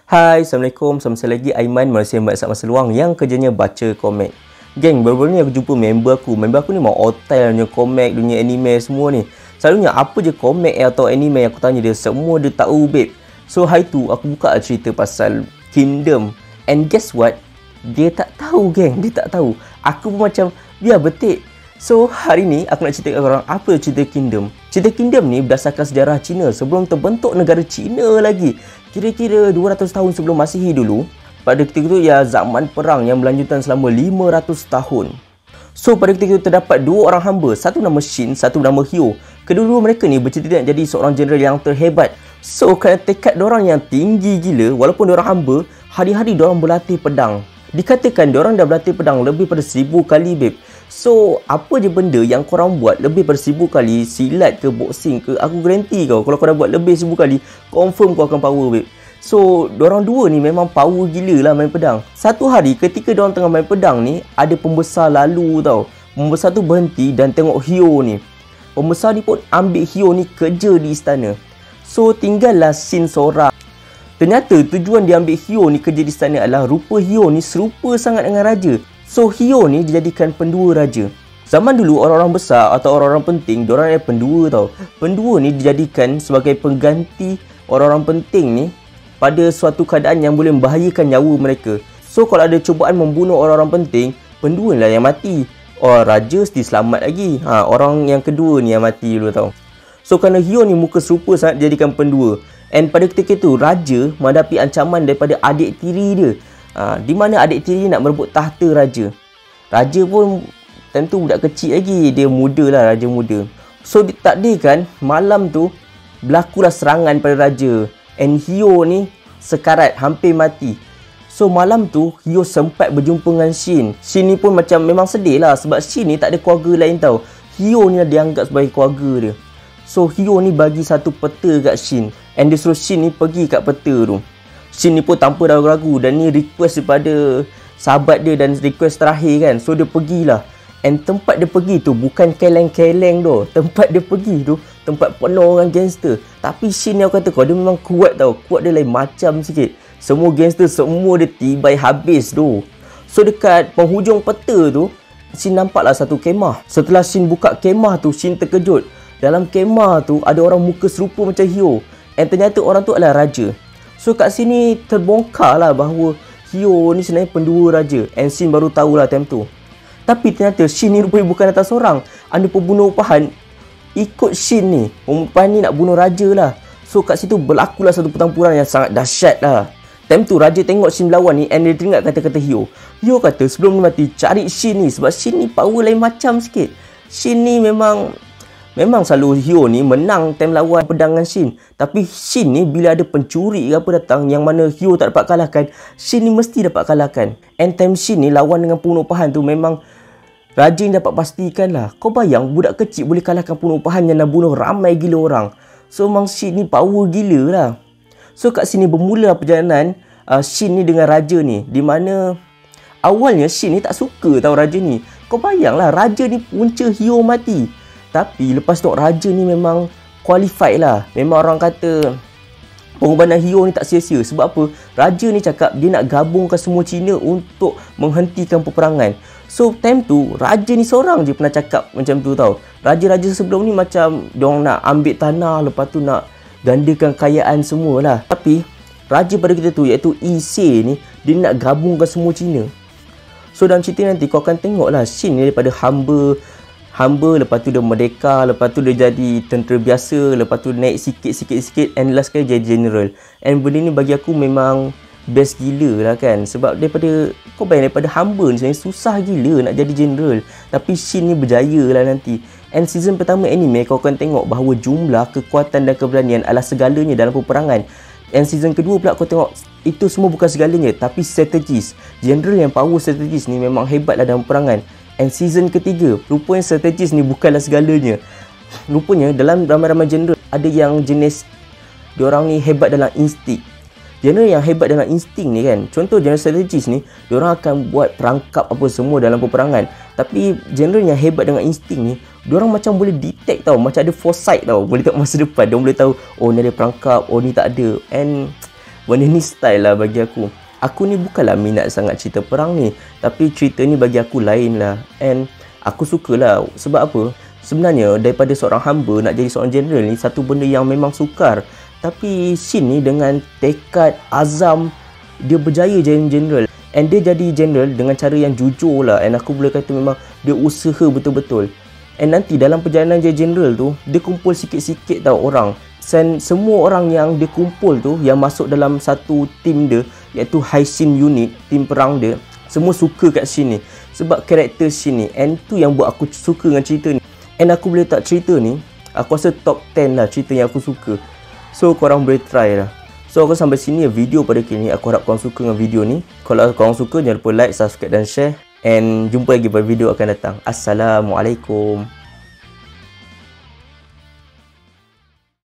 Hai, Assalamualaikum. Sama saya lagi Aiman, manusia yang saat masa luang yang kerjanya baca komik. Geng, baru-baru ni aku jumpa member aku. Member aku ni mau otai dunia komik, dunia anime semua ni. Selalunya apa je komik atau anime aku tanya dia, semua dia tahu, babe. So hari tu aku buka cerita pasal Kingdom. And guess what? Dia tak tahu, geng. Dia tak tahu. Aku pun macam, biar betik. So hari ni aku nak cerita kat korang apa cerita Kingdom. Cerita Kingdom ni berdasarkan sejarah Cina sebelum terbentuk negara Cina lagi. Kira-kira 200 tahun sebelum Masihi dulu. Pada ketika itu ia zaman perang yang berlanjutan selama 500 tahun. So pada ketika itu terdapat dua orang hamba, satu nama Shin, satu nama Hyo. Kedua-dua mereka ni bercita nak jadi seorang jeneral yang terhebat. So kerana tekad diorang yang tinggi gila, walaupun diorang hamba, hari-hari diorang berlatih pedang. Dikatakan diorang dah berlatih pedang lebih pada 1000 kali, babe. So apa je benda yang korang buat lebih pada 1000 kali, silat ke boxing ke, aku garanti kau, kalau korang buat lebih 1000 kali, confirm kau akan power, babe. So diorang dua ni memang power gila lah main pedang. Satu hari ketika diorang tengah main pedang ni, ada pembesar lalu tau. Pembesar tu berhenti dan tengok Hyo ni. Pembesar ni pun ambil Hyo ni kerja di istana. So tinggallah Shin seorang. Ternyata tujuan dia ambil Hyo ni kerja di istana adalah rupa Hyo ni serupa sangat dengan raja. So Hyo ni dijadikan pendua raja. Zaman dulu orang-orang besar atau orang-orang penting, diorang ada pendua tau. Pendua ni dijadikan sebagai pengganti orang-orang penting ni pada suatu keadaan yang boleh membahayakan nyawa mereka. So kalau ada cubaan membunuh orang-orang penting, pendua lah yang mati. Orang raja mesti selamat lagi. Orang yang kedua ni yang mati dulu tau. So kerana Hyo ni muka serupa sangat dijadikan pendua. And pada ketika itu raja menghadapi ancaman daripada adik tiri dia. Di mana adik tiri nak merebut tahta raja. Raja pun tentu budak kecil lagi, dia muda lah, raja muda. So ditakdirkan malam tu berlakulah serangan pada raja. And Hyo ni sekarat, hampir mati. So malam tu Hyo sempat berjumpa dengan Shin. Shin ni pun macam memang sedih lah sebab Shin ni tak ada keluarga lain tau. Hyo ni lah dianggap sebagai keluarga dia. So Hyo ni bagi satu peta kat Shin. And dia suruh Shin ni pergi kat peta tu. Shin ni pun tanpa ragu-ragu dan ni request daripada sahabat dia dan request terakhir kan. So dia pergilah. And tempat dia pergi tu bukan keleng-keleng tu. Tempat dia pergi tu tempat penuh dengan gangster. Tapi Shin ni aku kata kau, dia memang kuat tau. Kuat dia lain macam sikit. Semua gangster semua dia tibai habis tu. So dekat penghujung peta tu, Shin nampaklah satu kemah. Setelah Shin buka kemah tu, Shin terkejut. Dalam kemah tu ada orang muka serupa macam Hyo. And ternyata orang tu adalah raja. So kat sini terbongkar lah bahawa Hyo ni sebenarnya pendua raja. And Shin baru tahulah time tu. Tapi ternyata Shin ni rupanya bukan datang seorang. Ada pembunuh upahan ikut Shin ni. Upahan ni nak bunuh raja lah. So kat situ berlakulah satu pertempuran yang sangat dahsyat lah. Time tu raja tengok Shin berlawan ni and dia teringat kata-kata Hyo. Hyo kata sebelum dia mati cari Shin ni sebab Shin ni power lain macam sikit. Shin ni memang selalu Hyo ni menang time lawan pedang dengan Shin. Tapi Shin ni bila ada pencuri ke apa datang yang mana Hyo tak dapat kalahkan, Shin ni mesti dapat kalahkan. And time Shin ni lawan dengan pembunuh upahan tu memang raja ni dapat pastikan lah. Kau bayang budak kecil boleh kalahkan pembunuh upahan yang nak bunuh ramai gila orang. So memang Shin ni power gila lah. So kat sini bermula perjalanan Shin ni dengan raja ni. Di mana awalnya Shin ni tak suka tahu raja ni. Kau bayanglah raja ni punca Hyo mati. Tapi lepas tu raja ni memang qualified lah. Memang orang kata pengorbanan Hyo ni tak sia-sia. Sebab apa? Raja ni cakap dia nak gabungkan semua Cina untuk menghentikan peperangan. So time tu raja ni seorang je pernah cakap macam tu tau. Raja-raja sebelum ni macam diorang nak ambil tanah, lepas tu nak gandakan kekayaan semualah. Tapi raja pada kita tu iaitu Ise ni, dia nak gabungkan semua Cina. So dalam cerita nanti kau akan tengok lah Shin ni daripada hamba, lepas tu dia merdeka, lepas tu dia jadi tentera biasa, lepas tu naik sikit and last kali jadi general. And benda ni bagi aku memang best gila lah kan. Sebab daripada kau bayang daripada hamba ni sebenarnya susah gila nak jadi general. Tapi Shin ni berjaya lah nanti. And season pertama anime kau akan tengok bahawa jumlah, kekuatan dan keberanian adalah segalanya dalam peperangan. And season kedua pula kau tengok itu semua bukan segalanya tapi strategis. General yang power strategis ni memang hebat lah dalam peperangan. And season ketiga rupanya strategis ni bukanlah segalanya. Rupanya dalam ramai-ramai general ada yang jenis diorang ni hebat dalam insting. General yang hebat dalam insting ni kan, contoh general strategis ni, diorang akan buat perangkap apa semua dalam peperangan. Tapi general yang hebat dengan insting ni, diorang macam boleh detect tau, macam ada foresight tau, boleh tengok masa depan. Diorang boleh tahu, oh ni ada perangkap, oh ni tak ada. And Benda ni style lah bagi aku. Aku ni bukanlah minat sangat cerita perang ni, tapi cerita ni bagi aku lain lah. And aku sukalah. Sebab apa? Sebenarnya daripada seorang hamba nak jadi seorang general ni satu benda yang memang sukar. Tapi Shin ni dengan tekad, azam, dia berjaya jadi general. And dia jadi general dengan cara yang jujur lah. And aku boleh kata memang dia usaha betul-betul. And nanti dalam perjalanan jadi general tu, dia kumpul sikit-sikit tau orang. Dan semua orang yang dia kumpul tu, yang masuk dalam satu tim dia, iaitu High Shin Unit, tim perang dia, semua suka kat Shin ni. Sebab karakter Shin ni. And tu yang buat aku suka dengan cerita ni. And aku boleh tak cerita ni, aku rasa top 10 lah cerita yang aku suka. So korang boleh try lah. So aku sampai sini video pada kali ni. Aku harap korang suka dengan video ni. Kalau korang suka, jangan lupa like, subscribe dan share. And jumpa lagi pada video akan datang. Assalamualaikum.